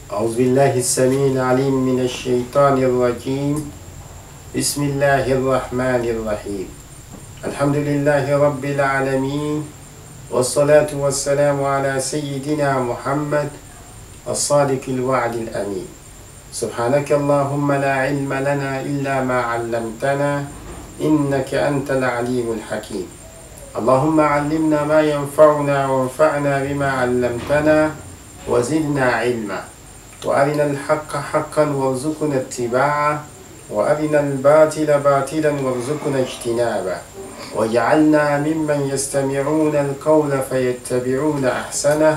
أعوذ بالله السميع العليم من الشيطان الرجيم. بسم الله الرحمن الرحيم. الحمد لله رب العالمين، والصلاة والسلام على سيدنا محمد الصادق الوعد الأمين. سبحانك اللهم لا علم لنا إلا ما علمتنا إنك أنت العليم الحكيم. اللهم علمنا ما ينفعنا وانفعنا بما علمتنا وزدنا علما، وأرنا الحق حقا وارزقنا اتباعه، وأرنا الباطل باطلا وارزقنا اجتنابه، واجعلنا ممن يستمعون القول فيتبعون أحسنه،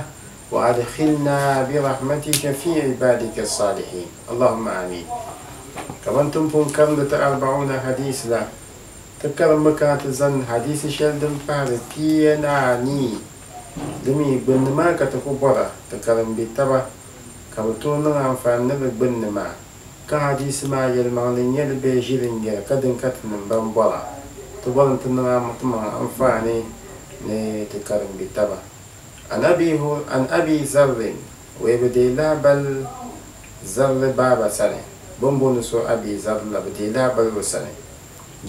وأدخلنا برحمتك في عبادك الصالحين. اللهم آمين. كمان تنبون كرمة 40 حديث لا تكرم مكات زن حديث شلدن فارتينا ني دمي بن ما كتكو برا تكرم بتبا كبتون أنفان نبي بن ما كحديث ما يلمغلين يلبي جيرين جير كدن كتن بن برا تبرن تنرى مطمع أنفاني نتكرم بتبا عن أبي ذر ويبدي لا بل ذر بابا سنة بنبونسو أبي ذر لبدي لا بل سنة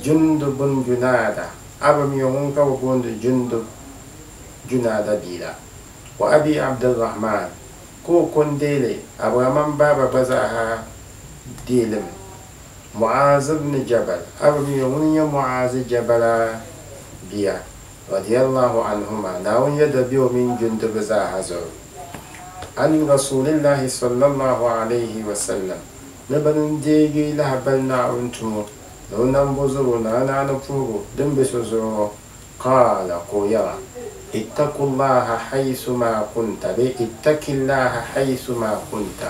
جندب بن جنادة أبم يونك وبند جندب جنادة بيلا. وأبي عبد الرحمن كو كون ديلي أبرمان بابا بزاها ديلم. معاذ بن جبل أبم يوني معاذ جبل بيا رضي الله عنهما ناون يدبيو من جندب زاهزو عن رسول الله صلى الله عليه وسلم نبن ديجي لهبلنا أنتمو لو ننبزرو نانا نفورو دنبسوزرو قال قويرا اتقوا الله حيثما كنت اتق الله حيثما كنت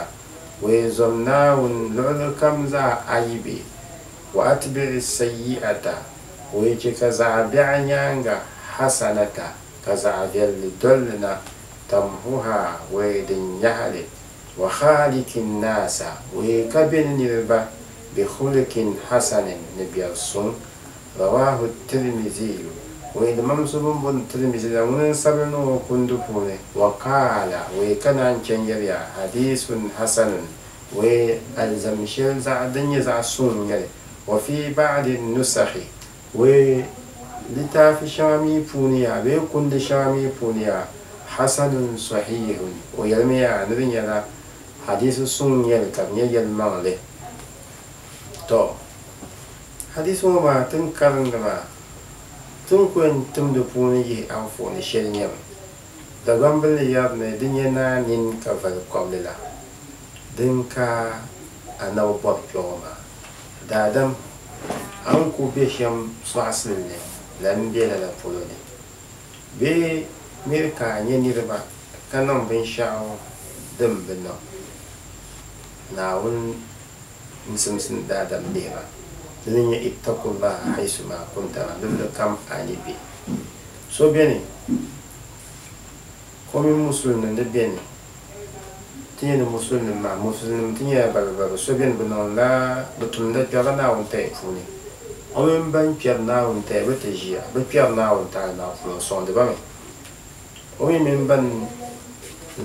ويزمناون لعلكم زا عيبي وأتبع السيئة ويجي كزعبع نيانغا حسنة كزعبع لدلنا تمهها ويدن يهلي وخالق الناس ويكبن نربا بخلق حسن نبي الصن. رواه الترمذي وإذا ممسوب بن الترمذي لمن سبنه كندفونه وقال ويكن عن جنجريا حديث حسن والزمشيل زعدن يزعسون وفي بعض النسخ ولتاف شامي بونيا بيكون شامي بونيا حسن صحيح ويرمي عن رجلا حديث سن يلكم يلمع له تو حديث ما تنكرن ما تنكون تمدبوني أو فون شلنيم دعامبل يابن دنينا نين كفر قبللا دنكا أنا وباب يوما دادم أنكو بيشم صاصلني لم بيلا لا فلوني بي ميركا ينيربا كانوا بنشاو دم بنا ناون نسمسن دادم بيرا دنيا اتقوا الله حيثما كنت لولا كم اني بي سو بيني كومي مسلم ندبيني تيني مسلم مع مسلم تيني بل سو بين بنون لا بتمنا جرنا وانتي فوني أمم بن بيرنا وانتي بتجيا بيرنا وانتي نافلو صون دبامي أمم بن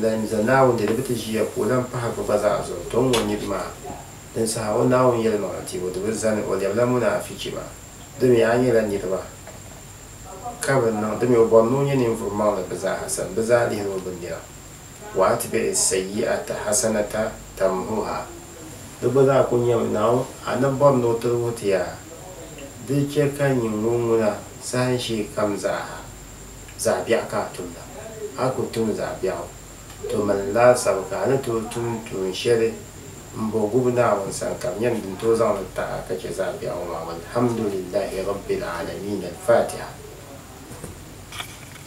لأن زناون دي بتجيا كلام بحق بزازو تون ونيدما دنسا وناون يلما تيبو دبزان وليبلمنا في جيبا دمي عني لن يتبا كابنا دمي وبنون ينفرمان بزا حسن بزا ليه وبنديا واتبع السيئة حسنة تمهوها دبزا كون يمناو أنا بنو تروتيا دي كان يمونا سانشي كم زاها زابيا كاتولا أكو تون زابياو to man la sab ka na to tun to shere mbo gubna wan san kam yan din to zan ta ka ce zabi alhamdulillahi rabbil alamin al-fatiha.